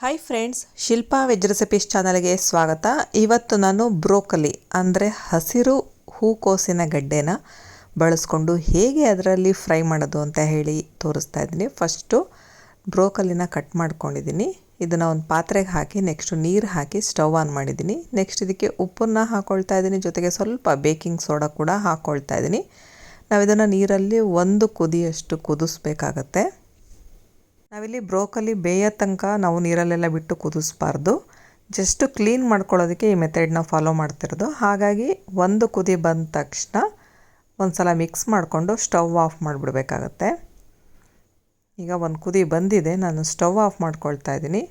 Hi friends, Shilpa veg recipes ಚಾನಲ್ಗೆ ಸ್ವಾಗತ. ಇವತ್ತು ನಾನು ಬ್ರೋಕಲಿ ಅಂದರೆ ಹಸಿರು ಹೂಕೋಸಿನ ಗಡ್ಡೆನ ಬಳಸ್ಕೊಂಡು ಹೇಗೆ ಅದರಲ್ಲಿ ಫ್ರೈ ಮಾಡೋದು ಅಂತ ಹೇಳಿ ತೋರಿಸ್ತಾ ಇದ್ದೀನಿ. ಫಸ್ಟು ಬ್ರೋಕಲಿನ ಕಟ್ ಮಾಡ್ಕೊಂಡಿದ್ದೀನಿ. ಇದನ್ನು ಒಂದು ಪಾತ್ರೆಗೆ ಹಾಕಿ ನೆಕ್ಸ್ಟು ನೀರು ಹಾಕಿ ಸ್ಟವ್ ಆನ್ ಮಾಡಿದ್ದೀನಿ. ನೆಕ್ಸ್ಟ್ ಇದಕ್ಕೆ ಉಪ್ಪನ್ನು ಹಾಕ್ಕೊಳ್ತಾ ಇದ್ದೀನಿ, ಜೊತೆಗೆ ಸ್ವಲ್ಪ ಬೇಕಿಂಗ್ ಸೋಡಾ ಕೂಡ ಹಾಕ್ಕೊಳ್ತಾ ಇದ್ದೀನಿ. ನಾವು ಇದನ್ನು ನೀರಲ್ಲಿ ಒಂದು ಕುದಿಯಷ್ಟು ಕುದಿಸ್ಬೇಕಾಗತ್ತೆ. ನಾವಿಲ್ಲಿ ಬ್ರೋಕಲಿ ಬೇಯೋ ತನಕ ನಾವು ನೀರಲ್ಲೆಲ್ಲ ಬಿಟ್ಟು ಕುದಿಸ್ಬಾರ್ದು. ಜಸ್ಟ್ ಕ್ಲೀನ್ ಮಾಡ್ಕೊಳ್ಳೋದಕ್ಕೆ ಈ ಮೆಥಡ್ನ ಫಾಲೋ ಮಾಡ್ತಿರೋದು. ಹಾಗಾಗಿ ಒಂದು ಕುದಿ ಬಂದ ತಕ್ಷಣ ಒಂದು ಸಲ ಮಿಕ್ಸ್ ಮಾಡಿಕೊಂಡು ಸ್ಟವ್ ಆಫ್ ಮಾಡಿಬಿಡ್ಬೇಕಾಗತ್ತೆ. ಈಗ ಒಂದು ಕುದಿ ಬಂದಿದೆ, ನಾನು ಸ್ಟವ್ ಆಫ್ ಮಾಡ್ಕೊಳ್ತಾ ಇದ್ದೀನಿ.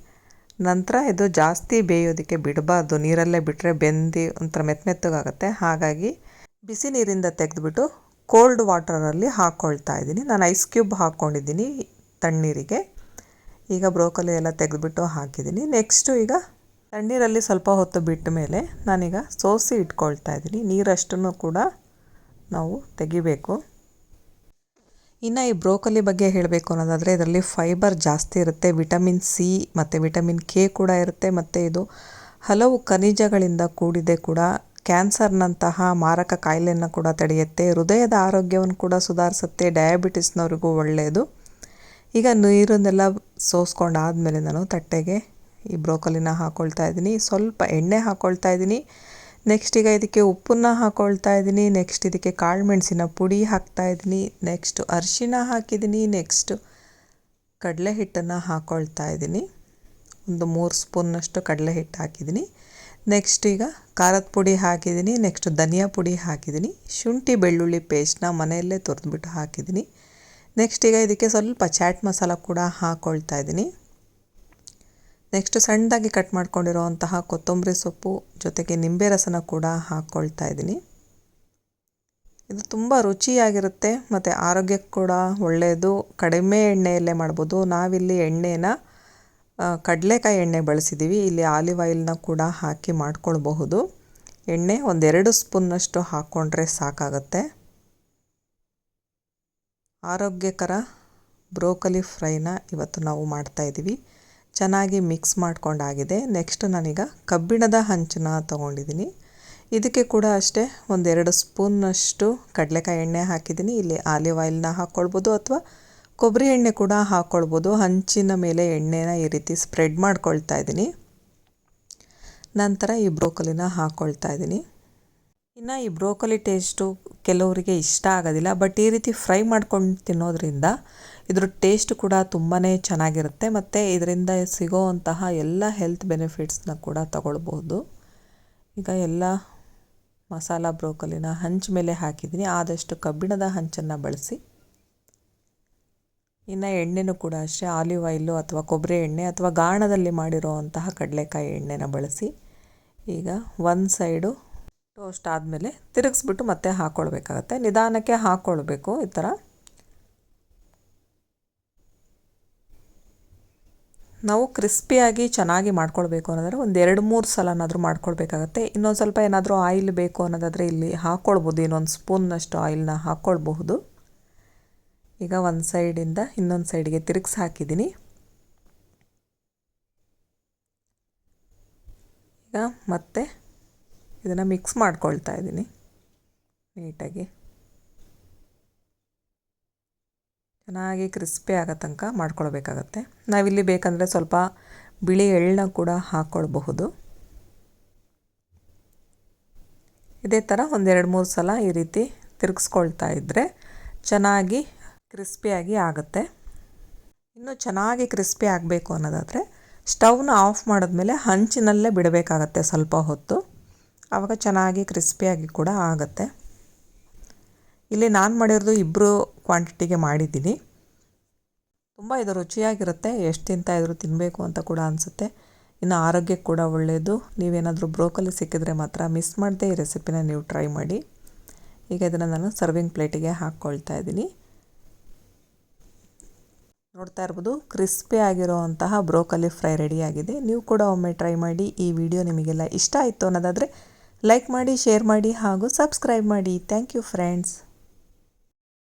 ನಂತರ ಇದು ಜಾಸ್ತಿ ಬೇಯೋದಕ್ಕೆ ಬಿಡಬಾರ್ದು, ನೀರಲ್ಲೇ ಬಿಟ್ಟರೆ ಬೆಂದು ಒಂಥರ ಮೆತ್ತಗಾಗುತ್ತೆ. ಹಾಗಾಗಿ ಬಿಸಿ ನೀರಿಂದ ತೆಗೆದುಬಿಟ್ಟು ಕೋಲ್ಡ್ ವಾಟರಲ್ಲಿ ಹಾಕ್ಕೊಳ್ತಾ ಇದ್ದೀನಿ. ನಾನು ಐಸ್ ಕ್ಯೂಬ್ ಹಾಕ್ಕೊಂಡಿದ್ದೀನಿ ತಣ್ಣೀರಿಗೆ. ಈಗ ಬ್ರೋಕಲಿ ಎಲ್ಲ ತೆಗೆದುಬಿಟ್ಟು ಹಾಕಿದ್ದೀನಿ. ನೆಕ್ಸ್ಟು ಈಗ ತಣ್ಣೀರಲ್ಲಿ ಸ್ವಲ್ಪ ಹೊತ್ತು ಬಿಟ್ಟ ಮೇಲೆ ನಾನೀಗ ಸೋಸಿ ಇಟ್ಕೊಳ್ತಾ ಇದ್ದೀನಿ. ನೀರಷ್ಟನ್ನು ಕೂಡ ನಾವು ತೆಗಿಬೇಕು. ಇನ್ನು ಈ ಬ್ರೋಕಲಿ ಬಗ್ಗೆ ಹೇಳಬೇಕು ಅನ್ನೋದಾದರೆ ಇದರಲ್ಲಿ ಫೈಬರ್ ಜಾಸ್ತಿ ಇರುತ್ತೆ, ವಿಟಮಿನ್ ಸಿ ಮತ್ತು ವಿಟಮಿನ್ ಕೆ ಕೂಡ ಇರುತ್ತೆ. ಮತ್ತು ಇದು ಹಲವು ಖನಿಜಗಳಿಂದ ಕೂಡಿದೆ ಕೂಡ. ಕ್ಯಾನ್ಸರ್ನಂತಹ ಮಾರಕ ಕಾಯಿಲೆಯನ್ನು ಕೂಡ ತಡೆಯುತ್ತೆ, ಹೃದಯದ ಆರೋಗ್ಯವನ್ನು ಕೂಡ ಸುಧಾರಿಸುತ್ತೆ, ಡಯಾಬಿಟಿಸ್ನವ್ರಿಗೂ ಒಳ್ಳೆಯದು. ಈಗ ನೀರನ್ನೆಲ್ಲ ಸೋಸ್ಕೊಂಡಾದಮೇಲೆ ನಾನು ತಟ್ಟೆಗೆ ಈ ಬ್ರೋಕಲಿನ ಹಾಕ್ಕೊಳ್ತಾ ಇದ್ದೀನಿ. ಸ್ವಲ್ಪ ಎಣ್ಣೆ ಹಾಕ್ಕೊಳ್ತಾ ಇದ್ದೀನಿ. ನೆಕ್ಸ್ಟ್ ಈಗ ಇದಕ್ಕೆ ಉಪ್ಪನ್ನು ಹಾಕ್ಕೊಳ್ತಾ ಇದ್ದೀನಿ. ನೆಕ್ಸ್ಟ್ ಇದಕ್ಕೆ ಕಾಳು ಮೆಣಸಿನ ಪುಡಿ ಹಾಕ್ತಾ ಇದ್ದೀನಿ. ನೆಕ್ಸ್ಟ್ ಅರಿಶಿನ ಹಾಕಿದ್ದೀನಿ. ನೆಕ್ಸ್ಟ್ ಕಡಲೆ ಹಿಟ್ಟನ್ನು ಹಾಕ್ಕೊಳ್ತಾ ಇದ್ದೀನಿ. ಒಂದು 3 ಸ್ಪೂನ್ನಷ್ಟು ಕಡಲೆ ಹಿಟ್ಟು ಹಾಕಿದ್ದೀನಿ. ನೆಕ್ಸ್ಟ್ ಈಗ ಖಾರದ ಪುಡಿ ಹಾಕಿದ್ದೀನಿ. ನೆಕ್ಸ್ಟ್ ಧನಿಯಾ ಪುಡಿ ಹಾಕಿದ್ದೀನಿ. ಶುಂಠಿ ಬೆಳ್ಳುಳ್ಳಿ ಪೇಸ್ಟ್ನ ಮನೆಯಲ್ಲೇ ತುರಿದ್ಬಿಟ್ಟು ಹಾಕಿದ್ದೀನಿ. ನೆಕ್ಸ್ಟ್ ಈಗ ಇದಕ್ಕೆ ಸ್ವಲ್ಪ ಚಾಟ್ ಮಸಾಲ ಕೂಡ ಹಾಕ್ಕೊಳ್ತಾ ಇದ್ದೀನಿ. ನೆಕ್ಸ್ಟ್ ಸಣ್ಣದಾಗಿ ಕಟ್ ಮಾಡ್ಕೊಂಡಿರೋವಂತಹ ಕೊತ್ತಂಬರಿ ಸೊಪ್ಪು ಜೊತೆಗೆ ನಿಂಬೆ ರಸನ ಕೂಡ ಹಾಕ್ಕೊಳ್ತಾ ಇದ್ದೀನಿ. ಇದು ತುಂಬ ರುಚಿಯಾಗಿರುತ್ತೆ ಮತ್ತು ಆರೋಗ್ಯಕ್ಕೆ ಕೂಡ ಒಳ್ಳೆಯದು. ಕಡಿಮೆ ಎಣ್ಣೆಯಲ್ಲೇ ಮಾಡ್ಬೋದು. ನಾವಿಲ್ಲಿ ಎಣ್ಣೆನ ಕಡಲೆಕಾಯಿ ಎಣ್ಣೆ ಬಳಸಿದ್ದೀವಿ. ಇಲ್ಲಿ ಆಲಿವ್ ಆಯಿಲ್ನ ಕೂಡ ಹಾಕಿ ಮಾಡ್ಕೊಳ್ಬಹುದು. ಎಣ್ಣೆ 1-2 ಸ್ಪೂನ್ನಷ್ಟು ಹಾಕ್ಕೊಂಡ್ರೆ ಸಾಕಾಗುತ್ತೆ. ಆರೋಗ್ಯಕರ ಬ್ರೋಕಲಿ ಫ್ರೈನ ಇವತ್ತು ನಾವು ಮಾಡ್ತಾಯಿದ್ದೀವಿ. ಚೆನ್ನಾಗಿ ಮಿಕ್ಸ್ ಮಾಡ್ಕೊಂಡಾಗಿದೆ. ನೆಕ್ಸ್ಟ್ ನಾನೀಗ ಕಬ್ಬಿಣದ ಹಂಚನ್ನ ತೊಗೊಂಡಿದ್ದೀನಿ. ಇದಕ್ಕೆ ಕೂಡ ಅಷ್ಟೇ 1-2 ಸ್ಪೂನ್ನಷ್ಟು ಕಡಲೆಕಾಯಿ ಎಣ್ಣೆ ಹಾಕಿದ್ದೀನಿ. ಇಲ್ಲಿ ಆಲಿವ್ ಆಯಿಲ್ನ ಹಾಕ್ಕೊಳ್ಬೋದು ಅಥವಾ ಕೊಬ್ಬರಿ ಎಣ್ಣೆ ಕೂಡ ಹಾಕ್ಕೊಳ್ಬೋದು. ಹಂಚಿನ ಮೇಲೆ ಎಣ್ಣೆನ ಈ ರೀತಿ ಸ್ಪ್ರೆಡ್ ಮಾಡ್ಕೊಳ್ತಾ ಇದ್ದೀನಿ. ನಂತರ ಈ ಬ್ರೋಕಲಿನ ಹಾಕ್ಕೊಳ್ತಾ ಇದ್ದೀನಿ. ಇನ್ನು ಈ ಬ್ರೋಕಲಿ ಟೇಸ್ಟು ಕೆಲವರಿಗೆ ಇಷ್ಟ ಆಗೋದಿಲ್ಲ, ಬಟ್ ಈ ರೀತಿ ಫ್ರೈ ಮಾಡ್ಕೊಂಡು ತಿನ್ನೋದ್ರಿಂದ ಇದ್ರ ಟೇಸ್ಟ್ ಕೂಡ ತುಂಬಾ ಚೆನ್ನಾಗಿರುತ್ತೆ. ಮತ್ತು ಇದರಿಂದ ಸಿಗೋವಂತಹ ಎಲ್ಲ ಹೆಲ್ತ್ ಬೆನಿಫಿಟ್ಸ್ನ ಕೂಡ ತಗೊಳ್ಬೋದು. ಈಗ ಎಲ್ಲ ಮಸಾಲ ಬ್ರೋಕಲಿನ ಹಂಚು ಮೇಲೆ ಹಾಕಿದ್ದೀನಿ. ಆದಷ್ಟು ಕಬ್ಬಿಣದ ಹಂಚನ್ನು ಬಳಸಿ. ಇನ್ನು ಎಣ್ಣೆನೂ ಕೂಡ ಅಷ್ಟೇ ಆಲಿವ್ ಆಯಿಲು ಅಥವಾ ಕೊಬ್ಬರಿ ಎಣ್ಣೆ ಅಥವಾ ಗಾಣದಲ್ಲಿ ಮಾಡಿರೋವಂತಹ ಕಡಲೆಕಾಯಿ ಎಣ್ಣೆನ ಬಳಸಿ. ಈಗ ಒಂದು ಸೈಡು ಟೋಸ್ಟ್ ಆದಮೇಲೆ ತಿರುಗಿಸ್ಬಿಟ್ಟು ಮತ್ತೆ ಹಾಕ್ಕೊಳ್ಬೇಕಾಗತ್ತೆ. ನಿಧಾನಕ್ಕೆ ಹಾಕ್ಕೊಳ್ಬೇಕು. ಈ ಥರ ನಾವು ಕ್ರಿಸ್ಪಿಯಾಗಿ ಚೆನ್ನಾಗಿ ಮಾಡ್ಕೊಳ್ಬೇಕು ಅನ್ನೋದಾದರೆ 1-2-3 ಸಲನಾದರೂ ಮಾಡ್ಕೊಳ್ಬೇಕಾಗತ್ತೆ. ಇನ್ನೊಂದು ಸ್ವಲ್ಪ ಏನಾದರೂ ಆಯಿಲ್ ಬೇಕು ಅನ್ನೋದಾದರೆ ಇಲ್ಲಿ ಹಾಕ್ಕೊಳ್ಬೋದು. ಇನ್ನೊಂದು ಸ್ಪೂನ್ನಷ್ಟು ಆಯಿಲ್ನ ಹಾಕ್ಕೊಳ್ಬಹುದು. ಈಗ ಒಂದು ಸೈಡಿಂದ ಇನ್ನೊಂದು ಸೈಡಿಗೆ ತಿರುಗಿಸಿ ಹಾಕಿದ್ದೀನಿ. ಈಗ ಮತ್ತೆ ಇದನ್ನು ಮಿಕ್ಸ್ ಮಾಡ್ಕೊಳ್ತಾ ಇದ್ದೀನಿ ನೀಟಾಗಿ. ಚೆನ್ನಾಗಿ ಕ್ರಿಸ್ಪಿ ಆಗೋ ತನಕ ಮಾಡ್ಕೊಳ್ಬೇಕಾಗತ್ತೆ. ನಾವಿಲ್ಲಿ ಬೇಕಂದರೆ ಸ್ವಲ್ಪ ಬಿಳಿ ಎಳ್ಳನ್ನ ಕೂಡ ಹಾಕ್ಕೊಳ್ಬಹುದು. ಇದೇ ಥರ 1-2-3 ಸಲ ಈ ರೀತಿ ತಿರುಗಿಸ್ಕೊಳ್ತಾ ಇದ್ದರೆ ಚೆನ್ನಾಗಿ ಕ್ರಿಸ್ಪಿಯಾಗಿ ಆಗುತ್ತೆ. ಇನ್ನು ಚೆನ್ನಾಗಿ ಕ್ರಿಸ್ಪಿ ಆಗಬೇಕು ಅನ್ನೋದಾದರೆ ಸ್ಟವ್ನ ಆಫ್ ಮಾಡಿದ್ಮೇಲೆ ಹಂಚಿನಲ್ಲೇ ಬಿಡಬೇಕಾಗತ್ತೆ ಸ್ವಲ್ಪ ಹೊತ್ತು. ಆವಾಗ ಚೆನ್ನಾಗಿ ಕ್ರಿಸ್ಪಿಯಾಗಿ ಕೂಡ ಆಗುತ್ತೆ. ಇಲ್ಲಿ ನಾನು ಮಾಡಿರೋದು 2 ಕ್ವಾಂಟಿಟಿಗೆ ಮಾಡಿದ್ದೀನಿ. ತುಂಬ ಇದು ರುಚಿಯಾಗಿರುತ್ತೆ. ಎಷ್ಟು ತಿಂತಾಯಿದ್ರು ತಿನ್ನಬೇಕು ಅಂತ ಕೂಡ ಅನಿಸುತ್ತೆ. ಇನ್ನು ಆರೋಗ್ಯಕ್ಕೆ ಕೂಡ ಒಳ್ಳೆಯದು. ನೀವೇನಾದರೂ ಬ್ರೋಕಲಿ ಸಿಕ್ಕಿದ್ರೆ ಮಾತ್ರ ಮಿಸ್ ಮಾಡದೆ ಈ ರೆಸಿಪಿನ ನೀವು ಟ್ರೈ ಮಾಡಿ. ಈಗ ಇದನ್ನು ನಾನು ಸರ್ವಿಂಗ್ ಪ್ಲೇಟಿಗೆ ಹಾಕ್ಕೊಳ್ತಾ ಇದ್ದೀನಿ. ನೋಡ್ತಾ ಇರ್ಬೋದು, ಕ್ರಿಸ್ಪಿ ಆಗಿರೋವಂತಹ ಬ್ರೋಕಲಿ ಫ್ರೈ ರೆಡಿಯಾಗಿದೆ. ನೀವು ಕೂಡ ಒಮ್ಮೆ ಟ್ರೈ ಮಾಡಿ. ಈ ವಿಡಿಯೋ ನಿಮಗೆಲ್ಲ ಇಷ್ಟ ಆಯಿತು ಅನ್ನೋದಾದರೆ ಲೈಕ್ ಮಾಡಿ, ಶೇರ್ ಮಾಡಿ ಹಾಗೂ ಸಬ್ಸ್ಕ್ರೈಬ್ ಮಾಡಿ. Thank you friends.